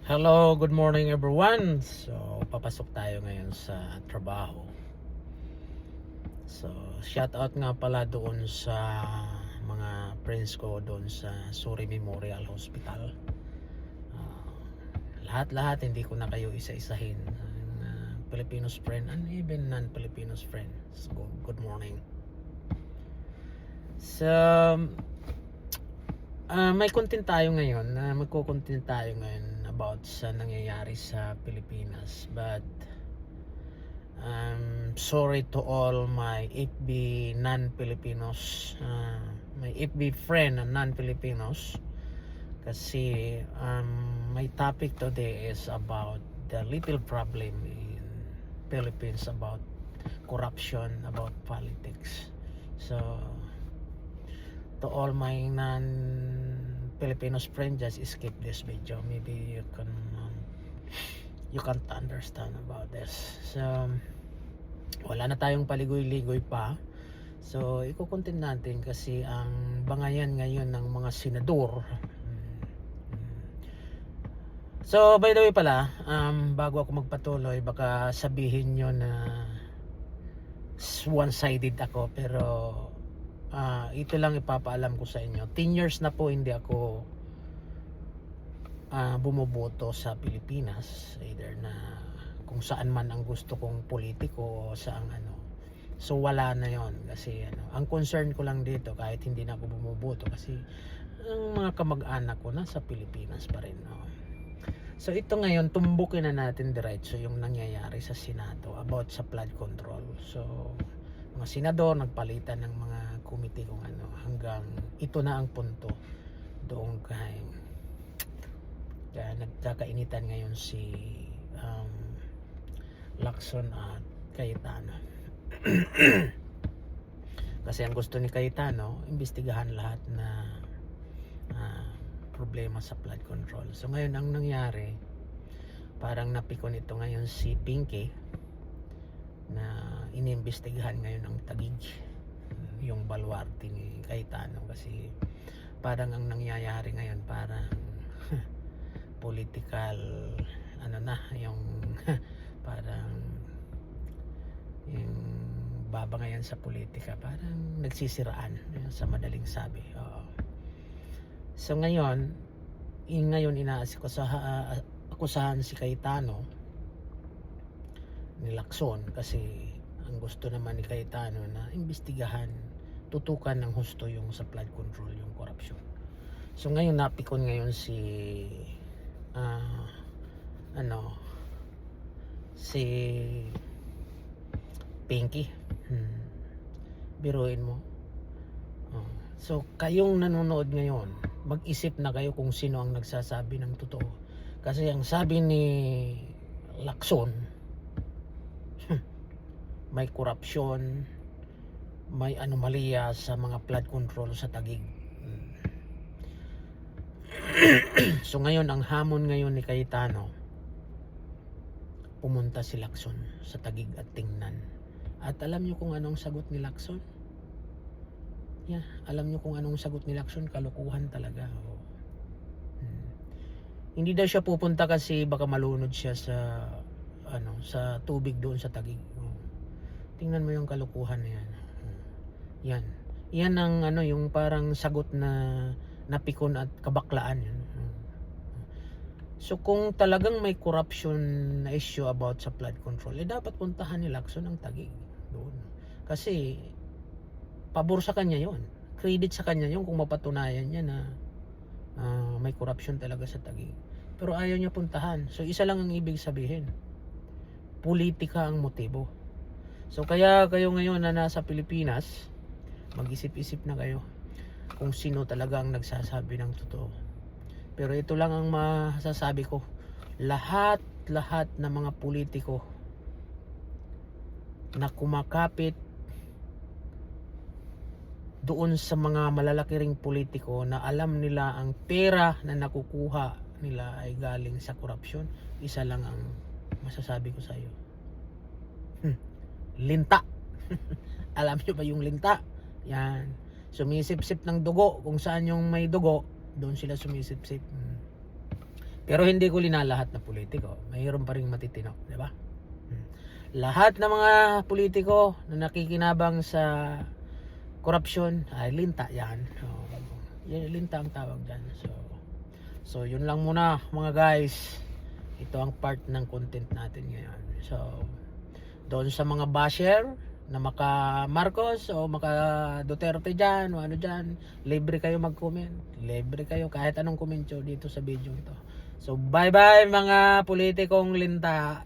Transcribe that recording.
Hello, good morning everyone. So, papasok tayo ngayon sa trabaho. So, shout out nga pala doon sa mga friends ko doon sa Suri Memorial Hospital. Lahat-lahat hindi ko na kayo isa-isahin. Filipinos friend and even non-Filipinos friend. So, good morning. So, may content tayo ngayon. Magko-content tayo ngayon about sa nangyayari sa Pilipinas, but sorry to all my FB non-Filipinos, my FB friend and non-Filipinos, kasi my topic today is about the little problem in Philippines about corruption, about politics. So to all my non-Filipinos friends, just skip this video. Maybe you can't understand about this. So wala na tayong paligoy-ligoy pa. So iko-content natin kasi ang bangayan ngayon ng mga senador. So by the way pala, bago ako magpatuloy, baka sabihin nyo na one-sided ako, pero ito lang ipapaalam ko sa inyo. 10 years na po hindi ako bumuboto sa Pilipinas, either na kung saan man ang gusto kong politiko o saang ano. So wala na yon kasi ang concern ko lang dito, kahit hindi na ako bumuboto, kasi ang mga kamag-anak ko nasa Pilipinas pa rin, no? So ito ngayon, tumbukin na natin diretso yung nangyayari sa Senado about sa flood control. So mga senador nagpalitan ng mga committee kung ano, hanggang ito na ang punto doon kaya nagkakainitan ngayon si Lacson at Cayetano. Kasi ang gusto ni Cayetano, imbestigahan lahat na problema sa flood control. So ngayon ang nangyari, parang napikon ito ngayon si Pinky na inimbestigahan ngayon ng Taguig, yung baluarte ni Cayetano, kasi parang ang nangyayari ngayon parang political yung parang yung babangayan sa politika, parang nagsisiraan sa madaling sabi. So ngayon akusahan si Cayetano ni Lacson, kasi ang gusto naman ni Cayetano na imbestigahan, tutukan ng husto yung sa flood control, yung corruption. So ngayon napikon ngayon si si Pinky. Biruin mo. So kayong nanonood ngayon, mag-isip na kayo kung sino ang nagsasabi ng totoo. Kasi ang sabi ni Lacson, may corruption, may anomalya sa mga flood control sa Taguig. So ngayon ang hamon ngayon ni Cayetano, pumunta si Lacson sa Taguig at tingnan. At alam nyo kung anong sagot ni Lacson? Alam nyo kung anong sagot ni Lacson? Kalukuhan talaga. Hindi daw siya pupunta kasi baka malunod siya sa sa tubig doon sa Taguig. Tingnan mo yung kalukuhan na yan. Yan ang yung parang sagot na napikon at kabaklaan yun. So kung talagang may corruption na issue about sa flood control, dapat puntahan ni Lacson ang Taguig doon. Kasi pabor sa kanya yon, credit sa kanya yon kung mapatunayan niya na may corruption talaga sa Taguig. Pero ayaw niya puntahan. So isa lang ang ibig sabihin, politika ang motibo. So kaya kayo ngayon na nasa Pilipinas, mag-isip-isip na kayo kung sino talaga ang nagsasabi ng totoo. Pero ito lang ang masasabi ko, lahat na mga politiko na kumakapit doon sa mga malalaki ring politiko na alam nila ang pera na nakukuha nila ay galing sa korupsyon, isa lang ang masasabi ko sa iyo. Linta. Alam niyo ba yung linta? Yan. Sumisip-sip ng dugo. Kung saan yung may dugo, doon sila sumisip-sip. Pero hindi ko linalahat na politiko. Mayroon pa ring matitino, di ba? Lahat ng mga politiko na nakikinabang sa korupsyon ay linta yan. So, linta ang tawag dyan. So yun lang muna mga guys. Ito ang part ng content natin ngayon. So doon sa mga basher na maka Marcos o maka Duterte dyan o ano dyan, libre kayo mag-comment. Libre kayo kahit anong comment dito sa video ito. So bye bye mga politikong linta.